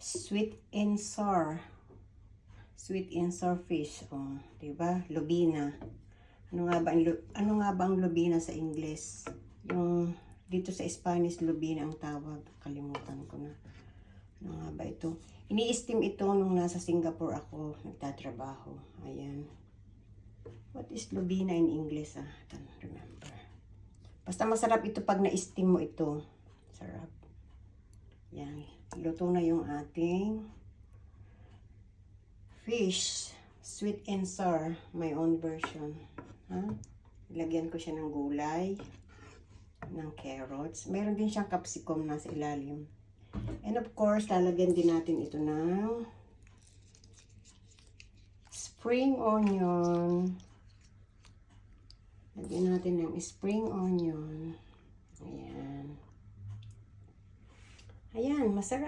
Sweet and sour. Sweet and sour fish. Oh, 'di ba? Lubina. Ano nga ba ang lubina sa English? Yung dito sa Spanish, lubina ang tawag. Kalimutan ko na. Ano nga ba ito? Ini-steam ito nung nasa Singapore ako nagtatrabaho. Ayan. What is lubina in English? I don't remember. Basta masarap ito pag na-steam mo ito. Sarap. Yan. Luto na yung ating fish. Sweet and sour. My own version. Ha? Ilagyan ko siya ng gulay. Ng carrots. Meron din siyang capsicum nasa ilalim. And of course, lalagyan din natin ito ng spring onion. Lagyan natin ng spring onion. Ayan. Ayan, masarap.